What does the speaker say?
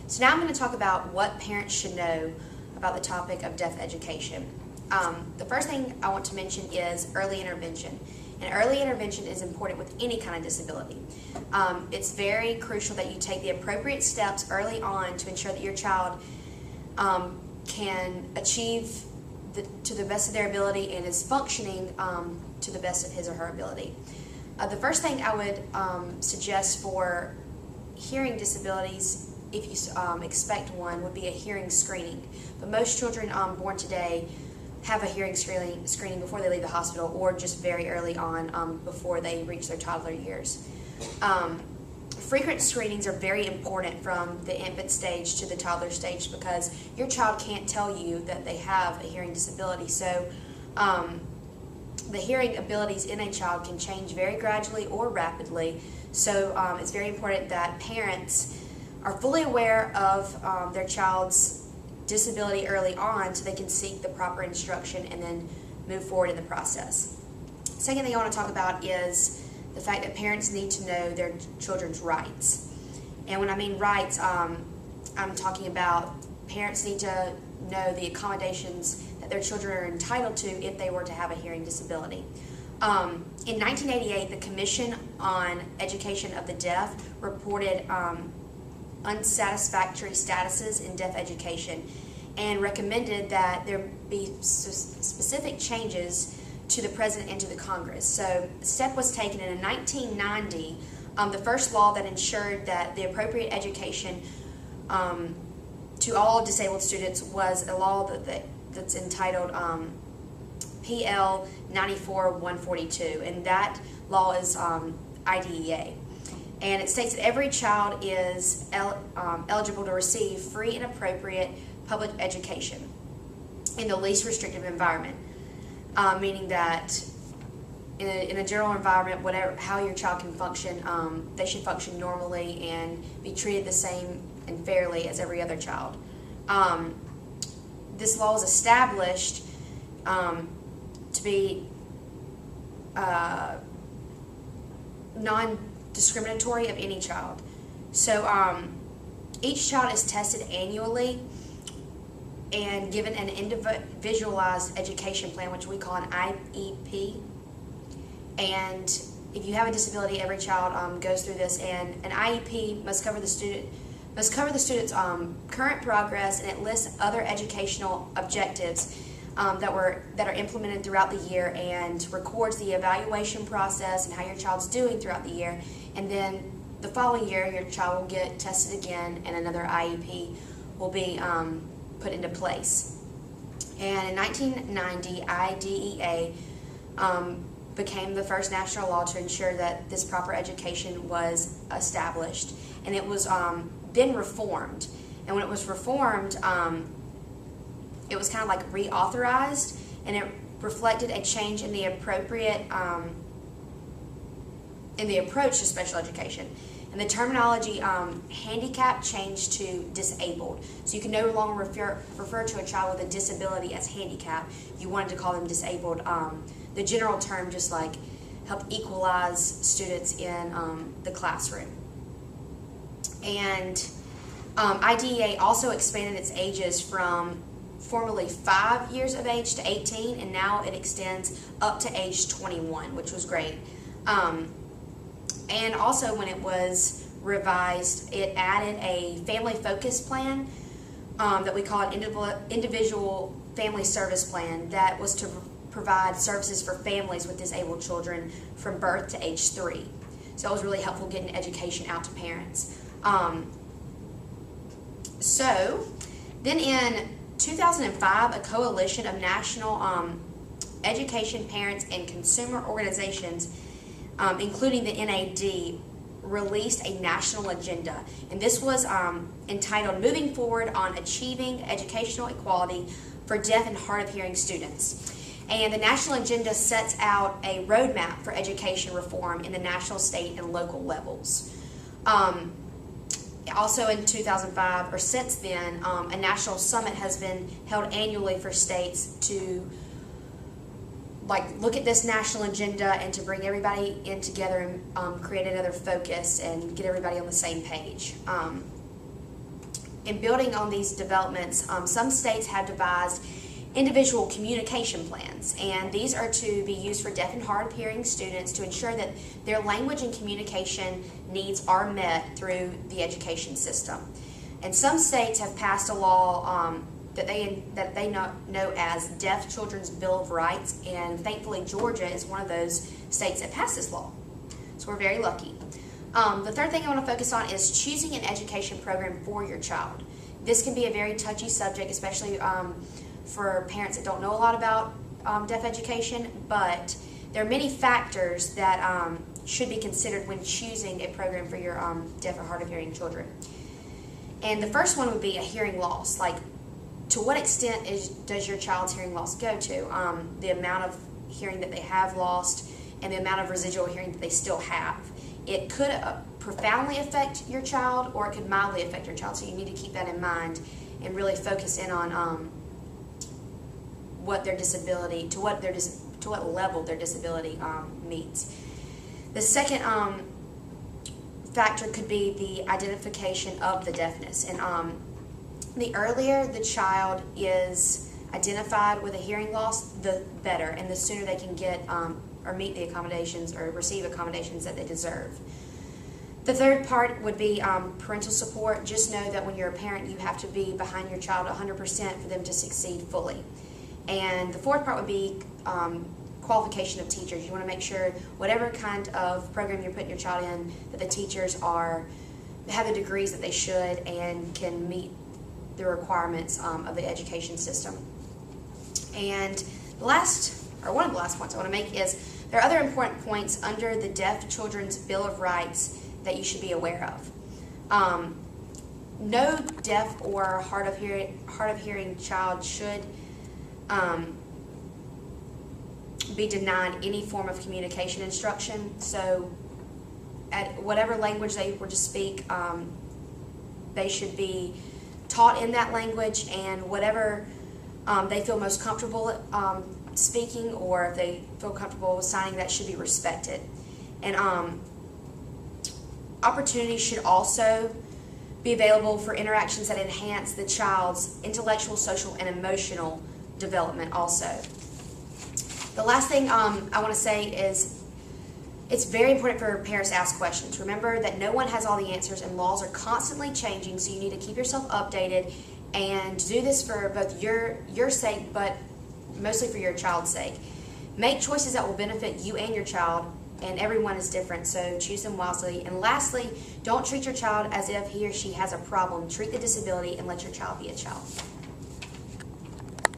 So now I'm going to talk about what parents should know about the topic of deaf education. The first thing I want to mention is early intervention. And early intervention is important with any kind of disability. It's very crucial that you take the appropriate steps early on to ensure that your child can achieve to the best of their ability and is functioning to the best of his or her ability. The first thing I would suggest for hearing disabilities, if you expect one, would be a hearing screening. But most children born today have a hearing screening before they leave the hospital, or just very early on before they reach their toddler years. Frequent screenings are very important from the infant stage to the toddler stage, because your child can't tell you that they have a hearing disability. So the hearing abilities in a child can change very gradually or rapidly. So it's very important that parents are fully aware of their child's disability early on, so they can seek the proper instruction and then move forward in the process. Second thing I want to talk about is the fact that parents need to know their children's rights. And when I mean rights, I'm talking about parents need to know the accommodations that their children are entitled to if they were to have a hearing disability. In 1988, the Commission on Education of the Deaf reported unsatisfactory statuses in deaf education and recommended that there be specific changes to the President and to the Congress. So the step was taken, and in 1990, the first law that ensured that the appropriate education to all disabled students was a law that's entitled PL 94-142, and that law is IDEA. And it states that every child is eligible to receive free and appropriate public education in the least restrictive environment, meaning that in a general environment, how your child can function, they should function normally and be treated the same and fairly as every other child. This law is established to be non-discriminatory of any child. So each child is tested annually and given an individualized education plan, which we call an IEP. And if you have a disability, every child goes through this, and an IEP must cover the student's current progress, and it lists other educational objectives that are implemented throughout the year, and records the evaluation process and how your child's doing throughout the year. And then the following year, your child will get tested again, and another IEP will be put into place. And in 1990, IDEA became the first national law to ensure that this proper education was established. And it was then reformed. And when it was reformed, it was kind of like reauthorized, and it reflected a change in the appropriate in the approach to special education. And the terminology handicap changed to disabled. So you can no longer refer to a child with a disability as handicap. You wanted to call them disabled. The general term just like helped equalize students in the classroom. And IDEA also expanded its ages from formerly 5 years of age to 18, and now it extends up to age 21, which was great. And also, when it was revised, it added a family focus plan that we call an individual family service plan that was to provide services for families with disabled children from birth to age 3. So it was really helpful getting education out to parents. So then in 2005, a coalition of national education, parents, and consumer organizations, including the NAD, released a national agenda. And this was entitled Moving Forward on Achieving Educational Equality for Deaf and Hard of Hearing Students. And the national agenda sets out a roadmap for education reform in the national, state, and local levels. Also in 2005, or since then, a national summit has been held annually for states to look at this national agenda and to bring everybody in together and create another focus and get everybody on the same page. in building on these developments, some states have devised individual communication plans, and these are to be used for deaf and hard of hearing students to ensure that their language and communication needs are met through the education system. And some states have passed a law that they know as Deaf Children's Bill of Rights, and thankfully Georgia is one of those states that passed this law. So we're very lucky. The third thing I want to focus on is choosing an education program for your child. This can be a very touchy subject, especially for parents that don't know a lot about deaf education, but there are many factors that should be considered when choosing a program for your deaf or hard of hearing children. And the first one would be a hearing loss. Like, to what extent does your child's hearing loss go to? The amount of hearing that they have lost and the amount of residual hearing that they still have. It could profoundly affect your child, or it could mildly affect your child, so you need to keep that in mind and really focus in on what their disability, to what level their disability meets. The second factor could be the identification of the deafness, and the earlier the child is identified with a hearing loss, the better, and the sooner they can get or meet the accommodations or receive accommodations that they deserve. The third part would be parental support. Just know that when you're a parent, you have to be behind your child 100% for them to succeed fully. And the fourth part would be qualification of teachers. You want to make sure whatever kind of program you're putting your child in, that the teachers have the degrees that they should and can meet the requirements of the education system. And one of the last points I want to make is there are other important points under the Deaf Children's Bill of Rights that you should be aware of. No deaf or hard of hearing child should be denied any form of communication instruction. So at whatever language they were to speak, they should be taught in that language, and whatever they feel most comfortable speaking, or if they feel comfortable signing, that should be respected. And opportunities should also be available for interactions that enhance the child's intellectual, social, and emotional development also. The last thing I want to say is it's very important for parents to ask questions. Remember that no one has all the answers, and laws are constantly changing, so you need to keep yourself updated and do this for both your sake, but mostly for your child's sake. Make choices that will benefit you and your child, and everyone is different, so choose them wisely. And lastly, don't treat your child as if he or she has a problem. Treat the disability and let your child be a child.